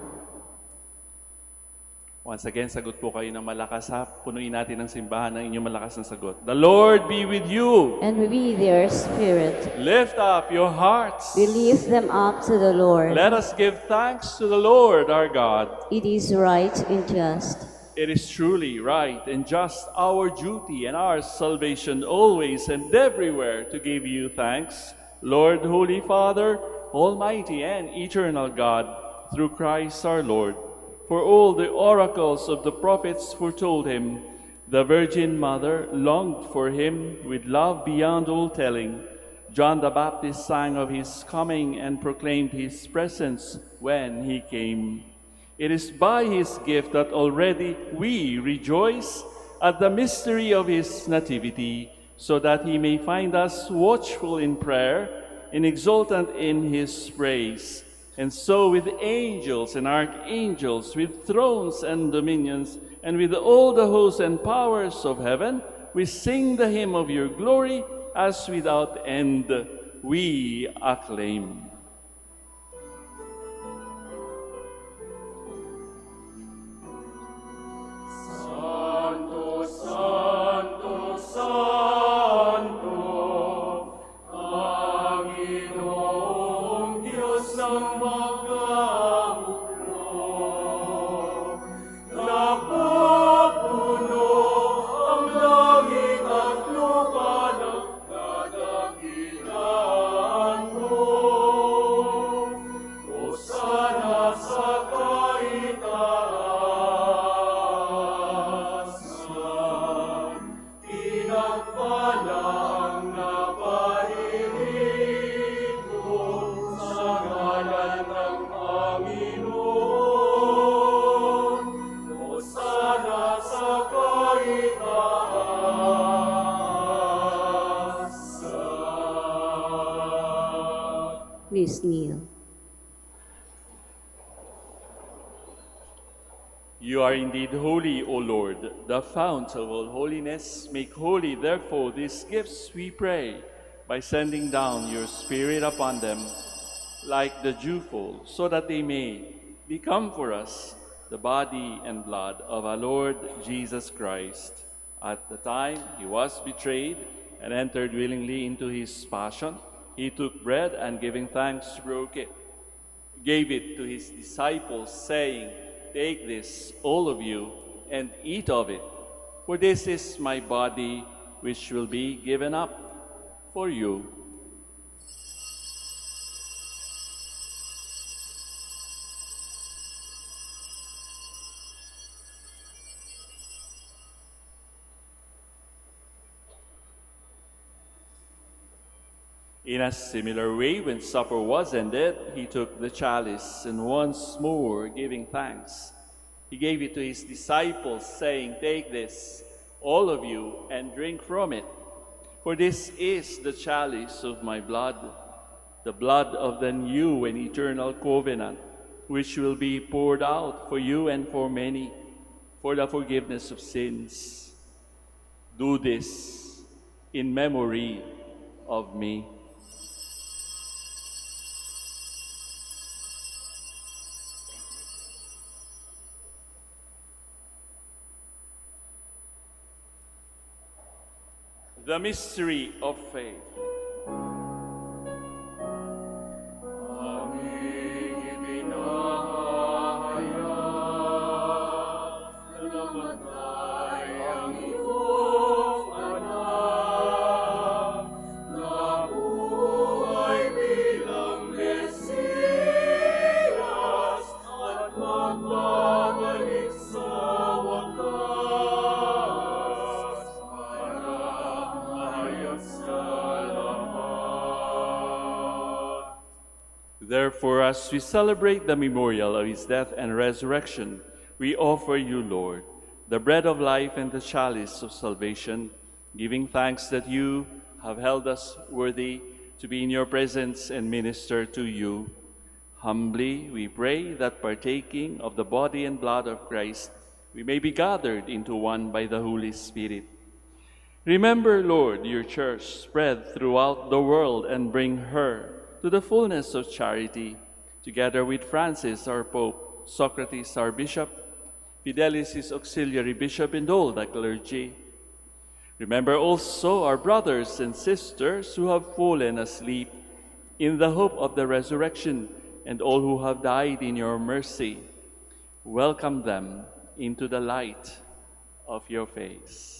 Once again, sagot po kayo ng malakas ha. Punuin natin ang simbahan ng inyong malakas na sagot. The Lord be with you. And with their spirit, Lift up your hearts. we lift them up to the Lord. Let us give thanks to the Lord our God. It is right and just. It is truly right and just, our duty and our salvation, always and everywhere to give you thanks, Lord, Holy Father, Almighty and eternal God, through Christ our Lord. For all the oracles of the prophets foretold him, the Virgin Mother longed for him with love beyond all telling. John the Baptist sang of his coming and proclaimed his presence when he came. It is by his gift that already we rejoice at the mystery of his nativity, so that he may find us watchful in prayer and exultant in his praise. And so with angels and archangels, with thrones and dominions, and with all the hosts and powers of heaven, we sing the hymn of your glory, as without end we acclaim. Please kneel. You are indeed holy, O Lord, the fount of all holiness. Make holy, therefore, these gifts, we pray, by sending down your Spirit upon them, like the dewfall, so that they may become for us the body and blood of our Lord Jesus Christ. At the time he was betrayed and entered willingly into his passion, he took bread and giving thanks, broke it, gave it to his disciples, saying, "Take this, all of you, and eat of it, for this is my body, which will be given up for you." In a similar way, when supper was ended, he took the chalice, and once more giving thanks, he gave it to his disciples, saying, "Take this, all of you, and drink from it. For this is the chalice of my blood, the blood of the new and eternal covenant, which will be poured out for you and for many, for the forgiveness of sins. Do this in memory of me." The mystery of faith. Sa Therefore, as we celebrate the memorial of his death and resurrection, we offer you, Lord, the bread of life and the chalice of salvation, giving thanks that you have held us worthy to be in your presence and minister to you. Humbly we pray that partaking of the body and blood of Christ, we may be gathered into one by the Holy Spirit. Remember, Lord, your church spread throughout the world and bring her to the fullness of charity, together with Francis, our Pope, Socrates, our Bishop, Fidelis, his auxiliary bishop, and all the clergy. Remember also our brothers and sisters who have fallen asleep in the hope of the resurrection, and all who have died in your mercy. Welcome them into the light of your face.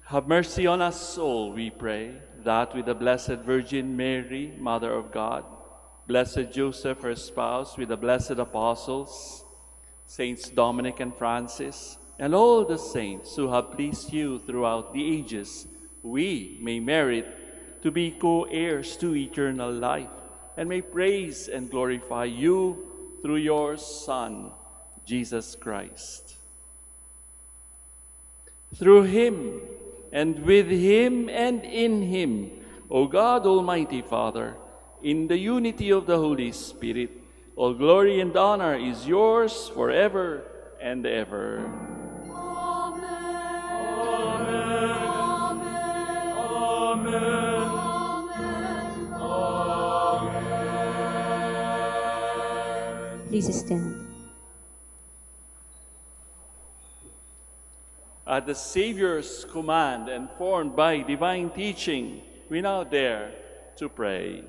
Have mercy on us all, we pray, that with the Blessed Virgin Mary, Mother of God, Blessed Joseph, her spouse, with the blessed apostles, Saints Dominic and Francis, and all the saints who have pleased you throughout the ages, we may merit to be co-heirs to eternal life, and may praise and glorify you through your Son, Jesus Christ. Through him, and with him, and in him, O God, Almighty Father, in the unity of the Holy Spirit, all glory and honor is yours forever and ever. Amen. Amen. Amen. Please stand. At the Savior's command and formed by divine teaching, we now dare to pray.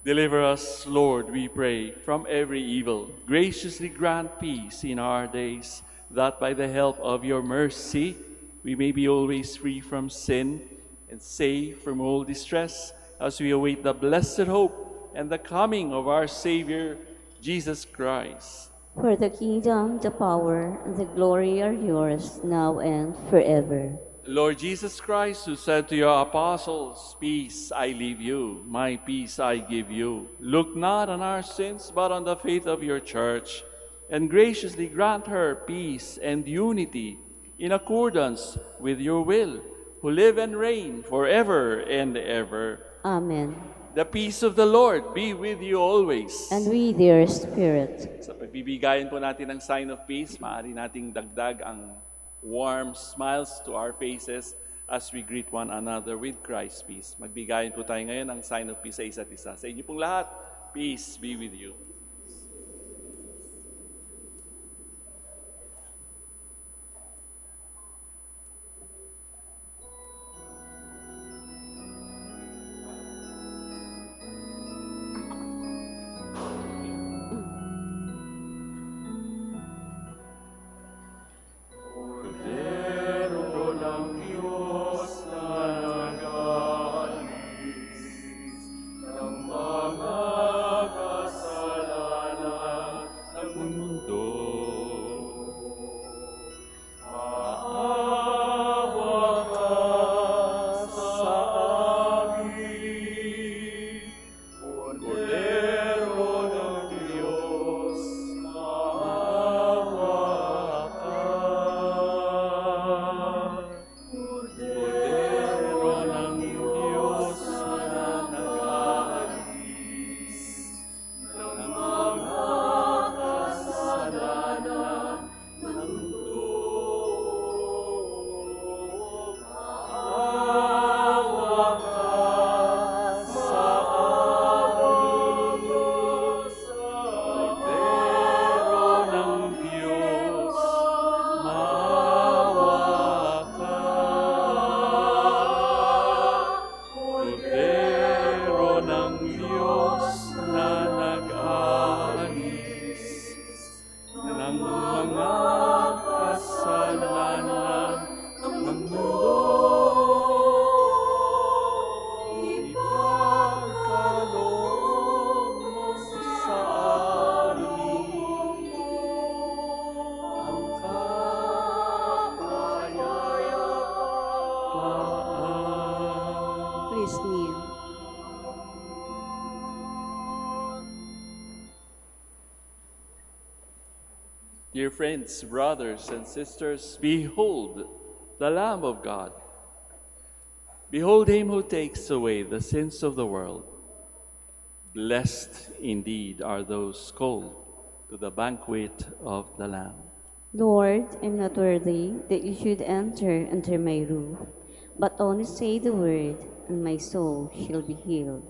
Deliver us, Lord, we pray, from every evil. Graciously grant peace in our days, that by the help of your mercy we may be always free from sin and safe from all distress, as we await the blessed hope and the coming of our Savior, Jesus Christ. For the kingdom, the power, and the glory are yours, now and forever. Lord Jesus Christ, who said to your apostles, "Peace I leave you, my peace I give you," look not on our sins, but on the faith of your church, and graciously grant her peace and unity in accordance with your will, who live and reign forever and ever. Amen. The peace of the Lord be with you always. And with your spirit. Sa pagbibigayan po natin ng sign of peace, maaari nating dagdag ang warm smiles to our faces as we greet one another with Christ's peace. Magbigayan po tayo ngayon ng sign of peace sa isa't isa. Sa inyo pong lahat, peace be with you. Please kneel. Dear friends, brothers, and sisters, behold the Lamb of God. Behold him who takes away the sins of the world. Blessed indeed are those called to the banquet of the Lamb. Lord, I'm not worthy that you should enter under my roof, but only say the word, and my soul shall be healed.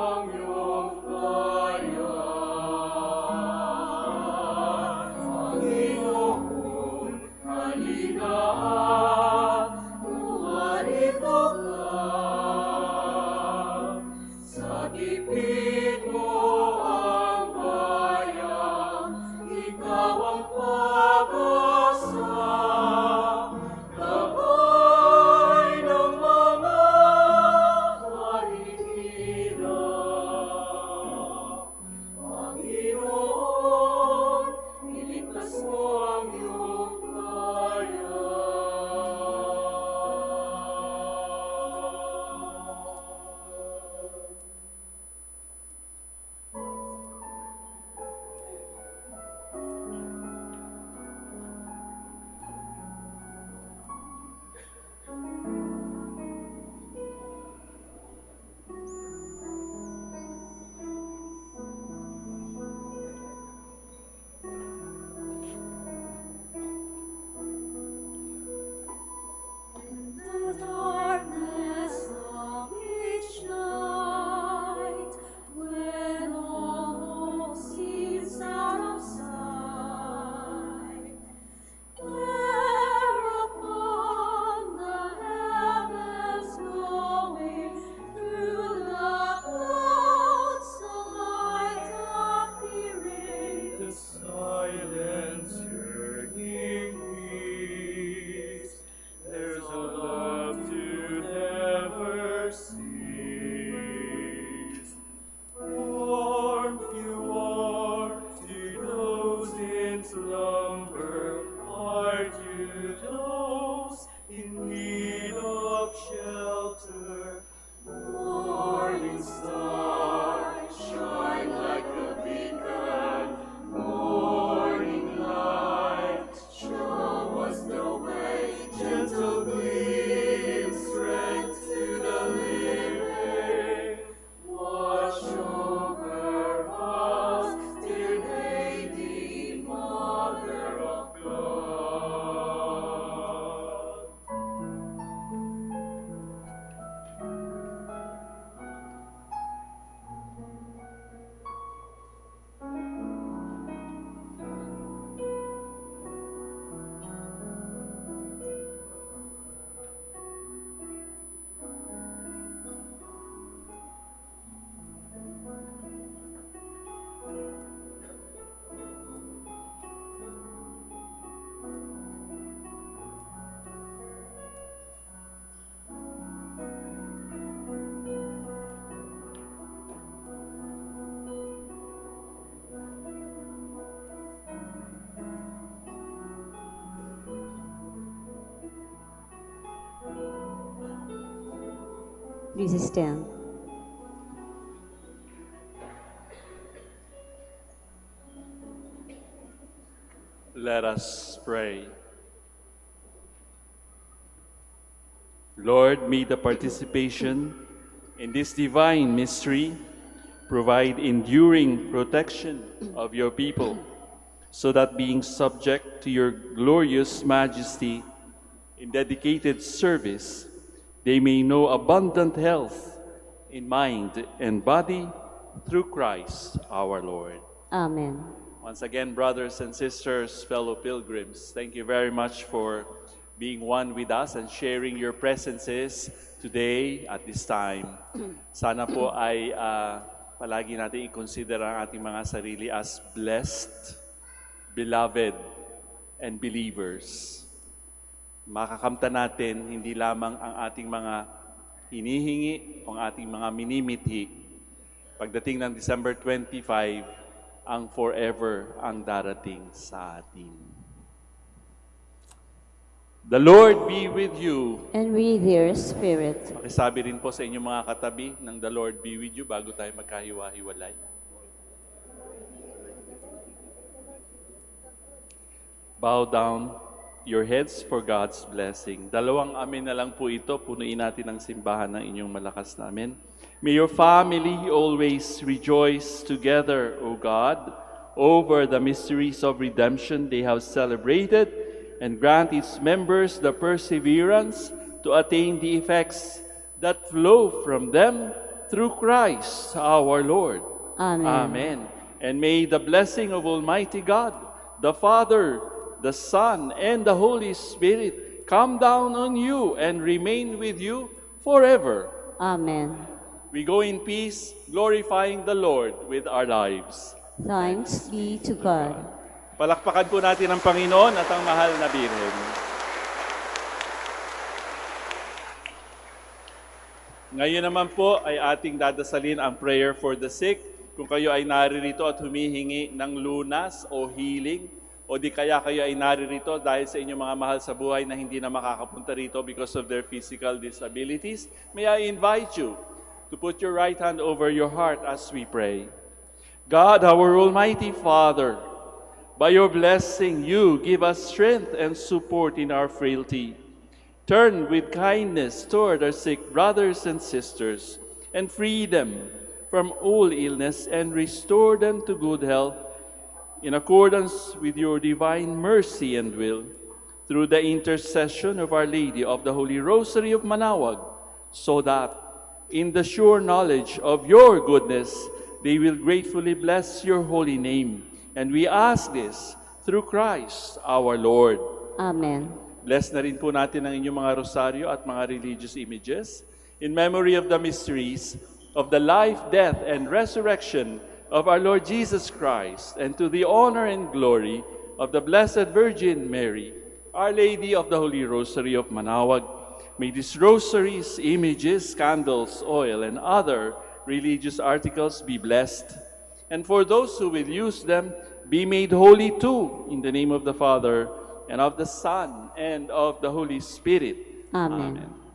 ang iyong bayan. Panginoon, halina at tumarito ka. Sa gipit mo ang bayan, ikaw ang pag-asa. Gabay ng mga mahihirap. Panginoon, iligtas mo ang iyong bayan. In the darkness of each night, when all hope seems out of sight, there upon the heavens glowing through the clouds, the light appearing, the silence yearning peace. There's a love to never cease. Warmth you are to those in slumber, heart to those in need of shelter. Morning star, shine like a beacon. Morning light, show us the way. Gentle gleam, strength to the living. Watch over us, dear Lady, Mother of God. Please stand. Let us pray. Lord, may the participation in this divine mystery provide enduring protection of your people, so that being subject to your glorious majesty in dedicated service, they may know abundant health in mind and body through Christ our Lord. Amen. Once again, brothers and sisters, fellow pilgrims, thank you very much for being one with us and sharing your presences today at this time. Sana po ay palagi natin i-consider ang ating mga sarili as blessed, beloved, and believers. Makakamta natin hindi lamang ang ating mga hinihingi o ang ating mga minimithi. Pagdating ng December 25, ang forever ang darating sa atin. The Lord be with you. And with your spirit. Pakisabi rin po sa inyong mga katabi ng The Lord be with you bago tayo magkahiwa-hiwalay. Bow down your heads for God's blessing. Dalawang amen na lang po ito. Punuin natin ang simbahan ng inyong malakas na amen. May your family always rejoice together, O God, over the mysteries of redemption they have celebrated, and grant its members the perseverance to attain the effects that flow from them through Christ our Lord. Amen. Amen. And may the blessing of Almighty God, the Father, the Son, and the Holy Spirit come down on you and remain with you forever. Amen. We go in peace, glorifying the Lord with our lives. Thanks be to God. Palakpakan po natin ang Panginoon at ang mahal na Birhen. Ngayon naman po ay ating dadasalin ang prayer for the sick. Kung kayo ay naririto at humihingi ng lunas o healing, o di kaya kayo ay naririto dahil sa inyong mga mahal sa buhay na hindi na makakapunta rito because of their physical disabilities, may I invite you to put your right hand over your heart as we pray. God, our Almighty Father, by your blessing, you give us strength and support in our frailty. Turn with kindness toward our sick brothers and sisters and free them from all illness and restore them to good health in accordance with your divine mercy and will, through the intercession of Our Lady of the Holy Rosary of Manaoag, so that in the sure knowledge of your goodness, they will gratefully bless your holy name. And we ask this through Christ our Lord. Amen. Bless na rin po natin ang inyong mga rosaryo at mga religious images in memory of the mysteries of the life, death, and resurrection of our Lord Jesus Christ, and to the honor and glory of the Blessed Virgin Mary, Our Lady of the Holy Rosary of Manaoag. May these rosaries, images, candles, oil, and other religious articles be blessed. And for those who will use them, be made holy too, in the name of the Father, and of the Son, and of the Holy Spirit. Amen. Amen.